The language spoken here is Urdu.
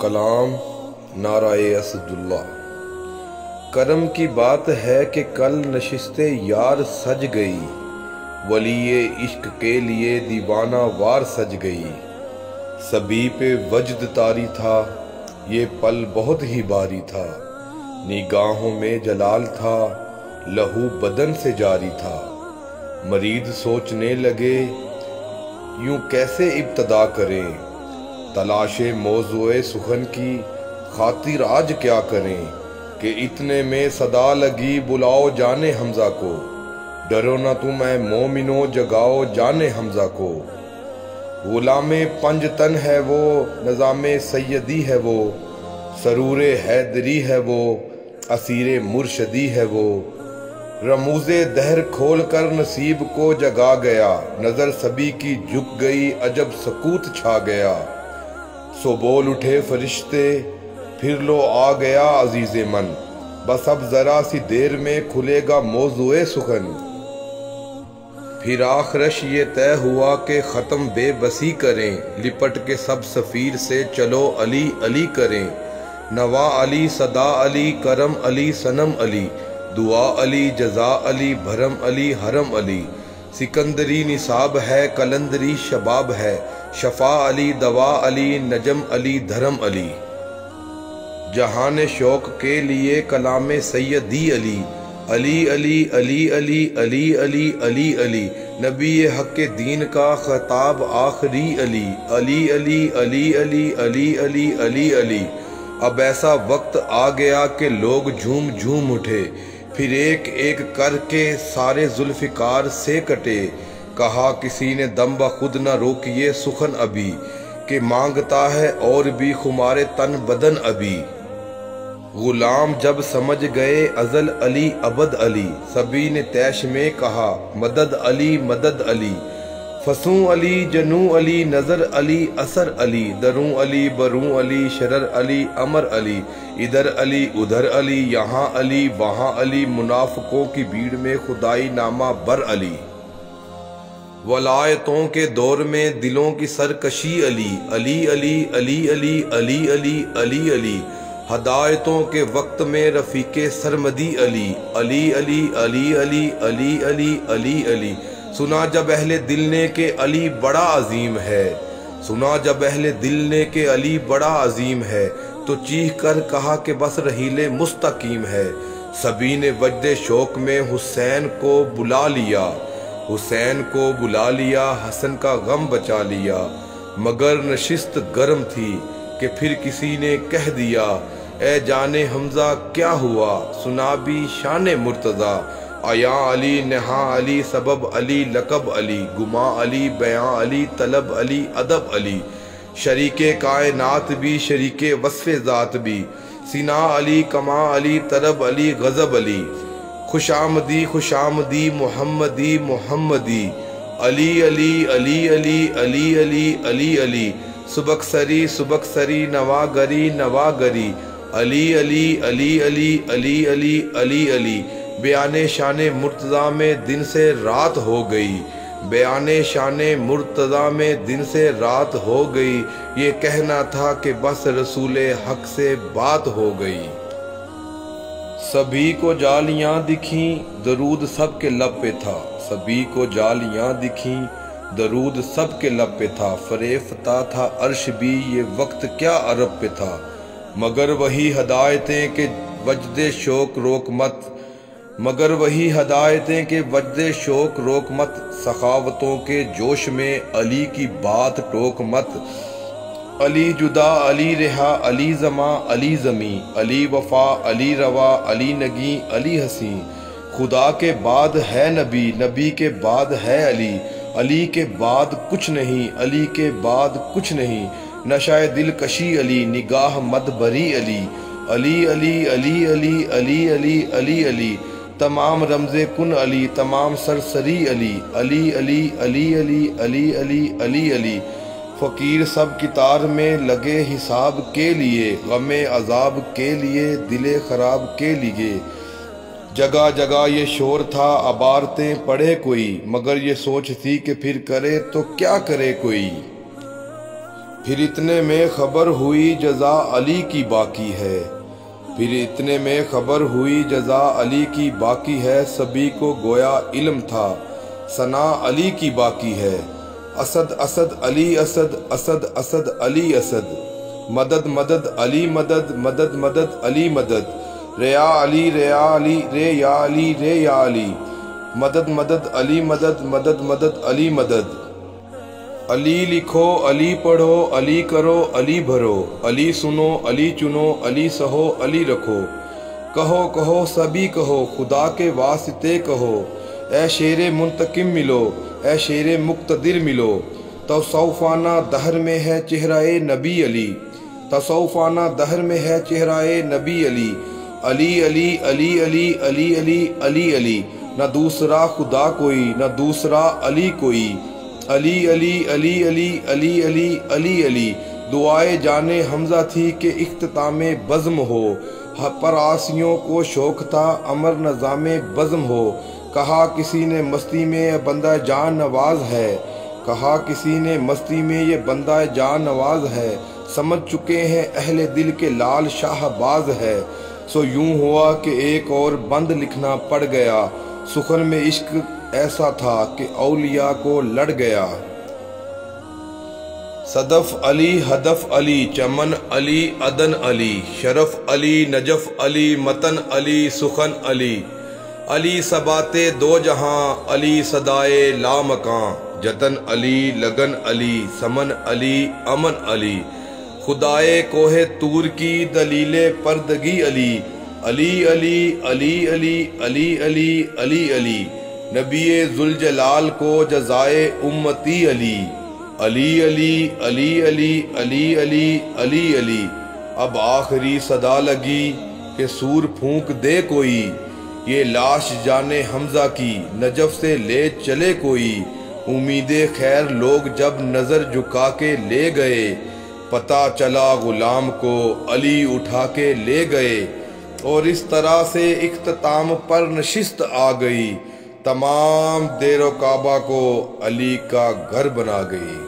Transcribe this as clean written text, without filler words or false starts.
کلام نعرہ اسداللہ۔ کرم کی بات ہے کہ کل نشست یار سج گئی، ولی عشق کے لیے دیوانہ وار سج گئی۔ سبھی پہ وجد طاری تھا، یہ پل بہت ہی باری تھا، نگاہوں میں جلال تھا، لہو بدن سے جاری تھا۔ مرید سوچنے لگے یوں کیسے ابتدا کریں، تلاش موضوع سخن کی خاطر آج کیا کریں، کہ اتنے میں صدا لگی بلاؤ جانے حمزہ کو، ڈرو نہ تم اے مومنو جگاؤ جانے حمزہ کو۔ غلام پنج تن ہے وہ، نظام سیدی ہے وہ، سرور حیدری ہے وہ، اسیر مرشدی ہے وہ۔ رموز دہر کھول کر نصیب کو جگا گیا، نظر سبھی کی جھک گئی، عجب سکوت چھا گیا۔ سو بول اٹھے فرشتے پھر لو آ گیا عزیز من، بس اب ذرا سی دیر میں کھلے گا موضوع سخن۔ پھر آخرش یہ طے ہوا کہ ختم بے بسی کریں، لپٹ کے سب سفیر سے چلو علی علی کریں۔ نوا علی صدا علی کرم علی صنم علی، دعا علی جزا علی بھرم علی حرم علی۔ سکندری نصاب ہے قلندری شباب ہے، شفا علی دوا علی نجم علی دھرم علی۔ جہان شوق کے لیے کلام سیدی علی، علی علی علی علی علی علی علی علی۔ نبی حق دین کا خطاب آخری علی، علی علی علی علی علی علی علی علی۔ اب ایسا وقت آ گیا کہ لوگ جھوم جھوم اٹھے، پھر ایک ایک کر کے سارے ذوالفقار سے کٹے۔ کہا کسی نے دم بخود نہ روکیے سخن ابھی، کہ مانگتا ہے اور بھی خمار تن بدن ابھی۔ غلام جب سمجھ گئے ازل علی ابد علی، سبھی نے طیش میں کہا مدد علی مدد علی۔ فسوں علی جنوں علی نظر علی اثر علی، دروں علی بروں علی شرر علی امر علی۔ ادھر علی ادھر علی یہاں علی وہاں علی، منافقوں کی بھیڑ میں خدائی نامہ بر علی۔ ولایتوں کے دور میں دلوں کی سرکشی علی، علی علی علی علی علی علی علی علی۔ ہدایتوں کے وقت میں رفیق سرمدی علی، علی علی علی علی علی علی علی علی۔ سنا جب اہل دل نے کہ علی بڑا عظیم ہے، سنا جب اہل دل نے کہ علی بڑا عظیم ہے، تو چیخ کر کہا کہ بس رحیل مستقیم ہے۔ سبھی نے وجد شوق میں حسین کو بلا لیا، حسین کو بلا لیا، حسن کا غم بچا لیا۔ مگر نشست گرم تھی کہ پھر کسی نے کہہ دیا، اے جان حمزہ کیا ہوا، سنا بھی شان مرتضیٰ۔ عیاں علی نہاں علی سبب علی لقب علی، گماں علی بیاں علی طلب علی ادب علی۔ شریک کائنات بھی شریک وصف ذات بھی، سنا علی کما علی طرب علی غضب علی۔ خوش آمدی محمدی محمدی، علی علی علی علی علی علی علی علی۔ سبک سری نواگری نواگری، علی علی علی علی علی علی علی علی۔ بیان شان مرتضیٰ میں دن سے رات ہو گئی، بیان شان مرتضیٰ میں دن سے رات ہو گئی۔ یہ کہنا تھا کہ بس رسول حق سے بات ہو گئی۔ سبھی کو جالیاں دکھیں درود سب کے لب پہ تھا، سبھی کو جالیاں دکھیں درود سب کے لب پہ تھا۔ فریفتہ تھا عرش بھی یہ وقت کیا عرب پہ تھا، مگر وہی ہدایتیں کہ وجد شوق روک مت، مگر وہی ہدایتیں کہ وجد شوق روک مت۔ سخاوتوں کے جوش میں علی کی بات ٹوک مت، علی جدا علی رہا علی زماں علی زمیں، علی وفا علی روا علی نگیں علی حسین۔ خدا کے بعد ہے نبی، نبی کے بعد ہے علی، علی کے بعد کچھ نہیں، علی کے بعد کچھ نہیں۔ نشہ دل کشی علی، نگاہ مد بری علی، علی علی علی علی علی علی علی علی۔ تمام رمز کن علی، تمام سرسری علی، علی علی علی علی علی علی علی علی۔ فقیر سب کتار میں لگے حساب کے لیے، غم عذاب کے لیے دل خراب کے لیے۔ جگہ جگہ یہ شور تھا عبارتیں پڑھے کوئی، مگر یہ سوچ تھی کہ پھر کرے تو کیا کرے کوئی۔ پھر اتنے میں خبر ہوئی جزا علی کی باقی ہے، پھر اتنے میں خبر ہوئی جزا علی کی باقی ہے، سبھی کو گویا علم تھا ثنا علی کی باقی ہے۔ اسد اسد علی اسد، اسد اسد علی اسد، مدد مدد علی مدد، مدد مدد علی مدد، ریا علی ریا علی رے یا علی رے یا علی، مدد مدد علی مدد، مدد مدد علی مدد۔ علی لکھو علی پڑھو علی کرو علی بھرو، علی سنو علی چنو علی سہو علی رکھو، کہو کہو سبھی کہو خدا کے واسطے کہو، اے شیر منتقم ملو اے شیر مقتدر ملو، تصوفانہ دہر میں ہے چہرہ نبی علی، تصوفانہ دہر میں ہے چہرہ نبی علی، علی علی علی علی علی علی علی علی، نہ دوسرا خدا کوئی نہ دوسرا علی کوئی، علی علی علی علی علی علی علی علی۔ دعائے جانے حمزہ تھی کہ اختتام بزم ہو، پر آسیوں کو شوق تھا امر نظام بزم ہو، کہا کسی نے مستی میں یہ بندہ جان نواز ہے، کہا کسی نے مستی میں یہ بندہ جان نواز ہے، سمجھ چکے ہیں اہل دل کے لال شاہ باز ہے، سو یوں ہوا کہ ایک اور بند لکھنا پڑ گیا، سخن میں عشق ایسا تھا کہ اولیاء کو لڑ گیا۔ صدف علی ہدف علی چمن علی عدن علی، شرف علی نجف علی متن علی سخن علی، علی ثبات دو جہاں علی صدائے لامکاں، جتن علی لگن علی سمن علی امن علی، خدائے کوہ طور کی دلیل پردگی علی، علی علی علی علی علی علی علی علی، نبی ذوالجلال کو جزائے امتی علی، علی علی علی علی علی علی علی علی۔ اب آخری صدا لگی کہ سور پھونک دے کوئی، یہ لاش جانے حمزہ کی نجف سے لے چلے کوئی، امید خیر لوگ جب نظر جھکا کے لے گئے، پتہ چلا غلام کو علی اٹھا کے لے گئے، اور اس طرح سے اختتام پر نشست آ گئی، تمام دیر و کعبہ کو علی کا گھر بنا گئی۔